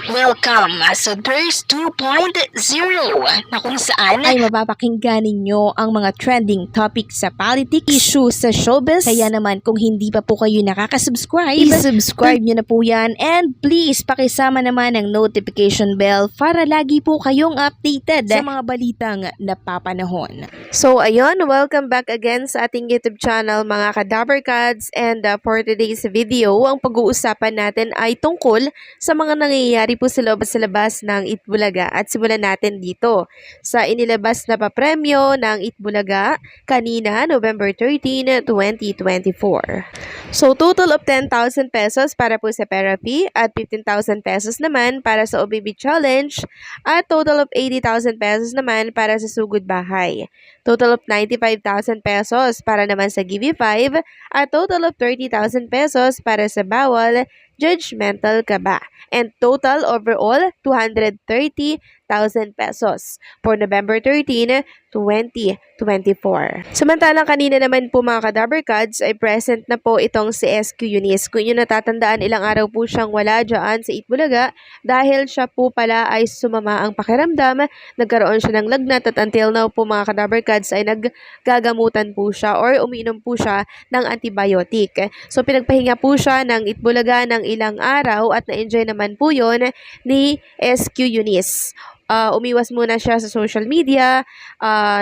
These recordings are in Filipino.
Welcome sa Thirst 2.0 na kung saan ay mapapakinggan ninyo ang mga trending topics sa politics, issues sa showbiz. Kaya naman kung hindi pa po kayo nakaka-subscribe, i-subscribe nyo na po yan. And please, pakisama naman ang notification bell para lagi po kayong updated sa mga balitang napapanahon. So ayun, welcome back again sa ating YouTube channel mga Kadaver Cards. And for today's video, ang pag-uusapan natin ay tungkol sa mga nangyayari po sa labas ng Itbulaga at simulan natin dito sa inilabas na papremyo ng Itbulaga kanina November 13, 2024. So total of 10,000 pesos para po sa therapy at 15,000 pesos naman para sa OBB Challenge at total of 80,000 pesos naman para sa Sugod Bahay. Total of 95,000 pesos para naman sa Give5 at total of 30,000 pesos para sa Bawal Judgmental Ka Ba? And total overall 230,000 pesos for November 13, 2024. Samantalang kanina naman po mga Kadaver Cards ay present na po itong si SQ Eunice. Kung inyo natatandaan, ilang araw po siyang wala dyan sa Itbulaga dahil siya po pala ay sumama ang pakiramdam, nagkaroon siya ng lagnat at until now po mga Kadaver Cards ay naggagamutan po siya or umiinom po siya ng antibiotic. So pinagpahinga po siya ng Itbulaga ng ilang araw at na-enjoy naman po yon ni SQ Eunice. Umiwas muna siya sa social media,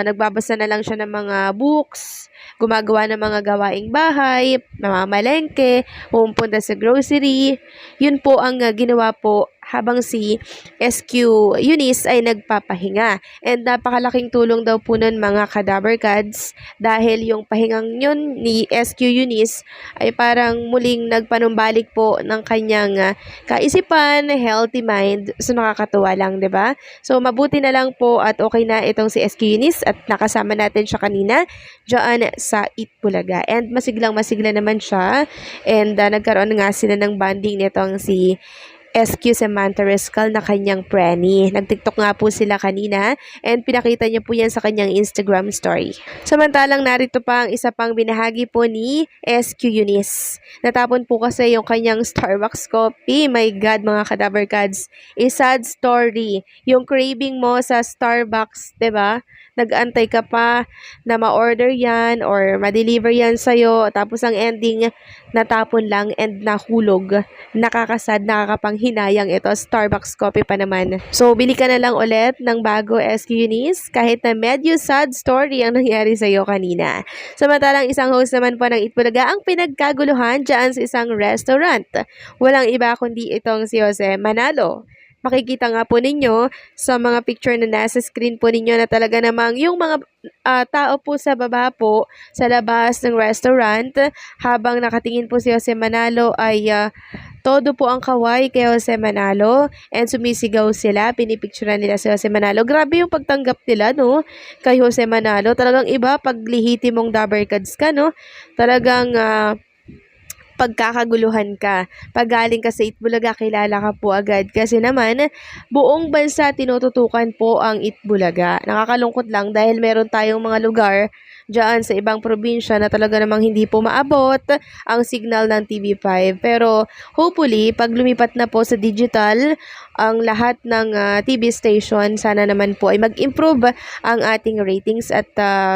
nagbabasa na lang siya ng mga books, gumagawa ng mga gawaing bahay, namamalengke, pumunta sa grocery. Yun po ang ginawa po habang si SQ Eunice ay nagpapahinga. And napakalaking tulong daw po nun mga Kadaver Cards dahil yung pahingang yun ni SQ Eunice ay parang muling nagpanumbalik po ng kanyang kaisipan, healthy mind. So nakakatuwa lang, 'di ba? So mabuti na lang po at okay na itong si SQ Eunice at nakasama natin siya kanina diyan sa Itbulaga. And masiglang-masigla naman siya and nagkaroon nga sila ng bonding nitong si SQ Samantha Rescal na kanyang preni. Nag-TikTok nga po sila kanina and pinakita niya po yan sa kanyang Instagram story. Samantalang narito pa ang isa pang binahagi po ni SQ Eunice. Natapon po kasi yung kanyang Starbucks coffee. My God mga Kadaver Cards. A sad story. Yung craving mo sa Starbucks, 'di ba? Nag-antay ka pa na ma-order yan or ma-deliver yan sa'yo. Tapos ang ending, natapon lang and nahulog. Nakakasad, nakakapanghinayang ito. Starbucks coffee pa naman. So, bili ka na lang ulit ng bago SQ Eunice kahit na medyo sad story ang nangyari sa'yo kanina. Samantalang isang host naman po ng Itbulaga ang pinagkaguluhan dyan sa isang restaurant. Walang iba kundi itong si Jose Manalo. Makikita nga po ninyo sa mga picture na nasa screen po ninyo na talaga namang yung mga tao po sa baba po sa labas ng restaurant habang nakatingin po si Jose Manalo ay todo po ang kaway kay Jose Manalo and sumisigaw sila, pinipicturean nila si Jose Manalo. Grabe yung pagtanggap nila no kay Jose Manalo. Talagang iba pag lihiti mong Dabar Cards ka no. Talagang pagkakaguluhan ka. Pag galing ka sa Itbulaga, kilala ka po agad. Kasi naman, buong bansa tinututukan po ang Itbulaga. Nakakalungkot lang dahil meron tayong mga lugar dyan sa ibang probinsya na talaga namang hindi po maabot ang signal ng TV5. Pero hopefully, pag lumipat na po sa digital, ang lahat ng TV station, sana naman po ay mag-improve ang ating ratings at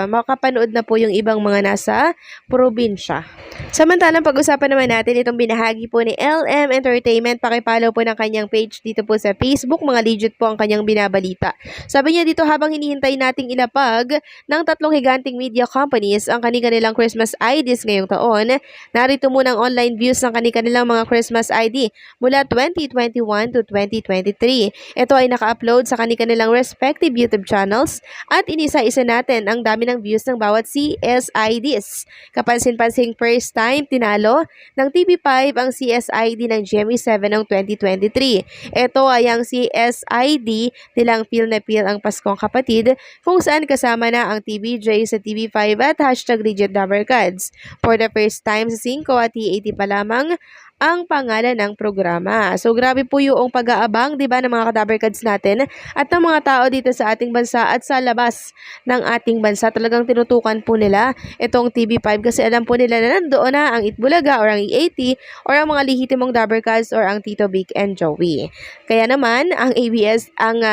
makapanood na po yung ibang mga nasa probinsya. Samantalang pag-usapan naman natin itong binahagi po ni LM Entertainment. Pakipollow po ng kanyang page dito po sa Facebook. Mga legit po ang kanyang binabalita. Sabi niya dito habang hinihintay nating ilapag ng tatlong higanting media companies ang kanilang Christmas IDs ngayong taon, narito muna ang online views ng kanilang mga Christmas ID mula 2021 to 2023. Ito ay naka-upload sa kanilang respective YouTube channels at inisa-isa natin ang dami ng views ng bawat CSIDs. Kapansin-pansing first time tinalo ng TV5 ang CSID ng GMA7 noong 2023. Ito ay ang CSID nilang Feel na Feel ang Paskong Kapatid kung saan kasama na ang TVJ sa TV5 at #RegentDabarCards. For the first time sa 5 at T80 pa lamang ang pangalan ng programa. So grabe po yung pag-aabang, 'di ba, ng mga Kadaberkads natin at ng mga tao dito sa ating bansa at sa labas ng ating bansa. Talagang tinutukan po nila itong TV5 kasi alam po nila na nandoon na ang Itbulaga or ang E80 or ang mga lihitimong Daberkads or ang Tito Vic and Joey. Kaya naman ang ABS, ang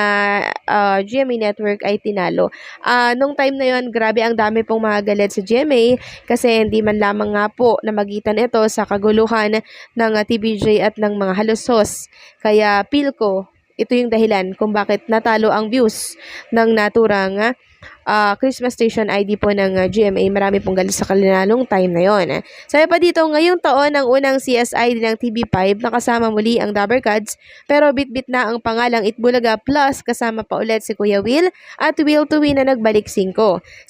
GMA Network ay tinalo. Nung time na yon, grabe ang dami pong mga galit sa GMA kasi hindi man lamang nga po na magitan ito sa kaguluhan ng TVJ at ng mga halusos. Kaya feel ko, ito yung dahilan kung bakit natalo ang views ng naturang Christmas Station ID po ng GMA. Marami pong galit sa kalinalong time na yon. Sabi pa dito, ngayong taon ang unang CSID ng TV5 nakasama muli ang Daberkads pero bit-bit na ang pangalang Itbulaga plus kasama pa ulit si Kuya Will at Will to Win na nagbalik 5.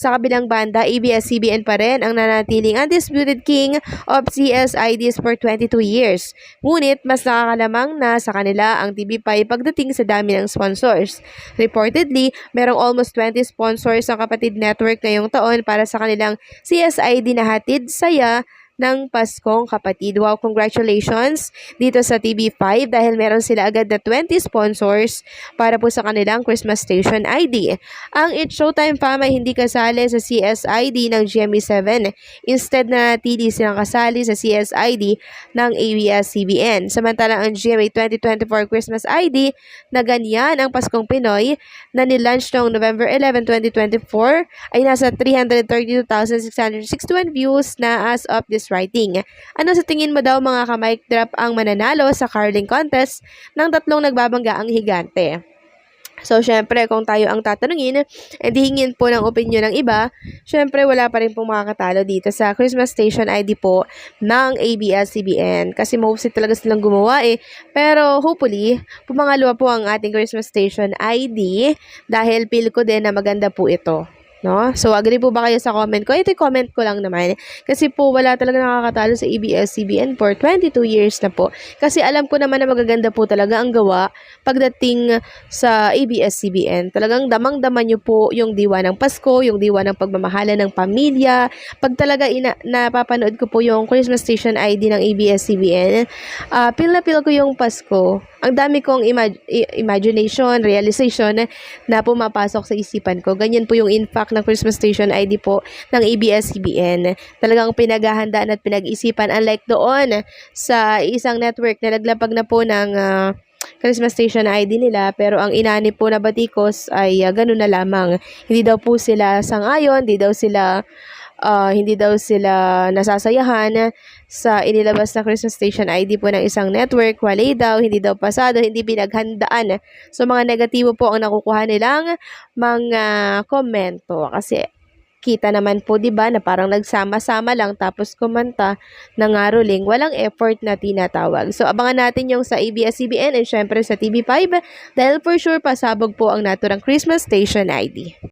Sa kabilang banda, ABS-CBN pa rin ang nanatiling undisputed king of CSIDs for 22 years. Ngunit mas nakakalamang na sa kanila ang TV5 pagdating sa dami ng sponsors. Reportedly, merong almost 20 sponsors ang kapatid network ngayong taon para sa kanilang CSID na hatid saya ng Paskong Kapatid. Wow, congratulations dito sa TV5 dahil meron sila agad na 20 sponsors para po sa kanilang Christmas Station ID. Ang It's Showtime fam ay hindi kasali sa CSID ng GMA7. Instead na natili silang kasali sa CSID ng ABS-CBN. Samantalang ang GMA 2024 Christmas ID na ganyan ang Paskong Pinoy na nilaunch noong November 11, 2024 ay nasa 332,661 views na as of this writing. Ano sa tingin mo daw mga ka-mic drop ang mananalo sa carling contest ng tatlong nagbabangga ang higante? So, syempre, kung tayo ang tatanungin and hingin po ng opinion ng iba, syempre, wala pa rin pong makakatalo dito sa Christmas Station ID po ng ABS-CBN. Kasi mostly talaga silang gumawa eh. Pero, hopefully, pumangalawa po ang ating Christmas Station ID dahil feel ko din na maganda po ito. No? So, agree po ba kayo sa comment ko? Ito comment ko lang naman. Kasi po, wala talaga nakakatalo sa ABS-CBN for 22 years na po. Kasi alam ko naman na magaganda po talaga ang gawa pagdating sa ABS-CBN. Talagang damang-daman nyo po yung diwa ng Pasko, yung diwa ng pagmamahala ng pamilya. Pag talaga napapanood ko po yung Christmas Station ID ng ABS-CBN, feel na feel ko yung Pasko. Ang dami kong imagination, realization na pumapasok sa isipan ko. Ganyan po yung impact ng Christmas Station ID po ng ABS-CBN. Talagang pinaghahandaan at pinag-isipan unlike doon sa isang network na naglapag na po ng Christmas Station ID nila pero ang inani po na batikos ay ganun na lamang. Hindi daw po sila sang-ayon, hindi daw sila nasasayahan sa inilabas na Christmas Station ID po ng isang network. Wala daw, hindi daw pasado, hindi pinaghandaan. So, mga negatibo po ang nakukuha nilang mga komento. Kasi, kita naman po, di ba, na parang nagsama-sama lang tapos kumanta ng ngaruling. Walang effort na tinatawag. So, abangan natin yung sa ABS-CBN and syempre sa TV5 dahil for sure pasabog po ang naturang Christmas Station ID.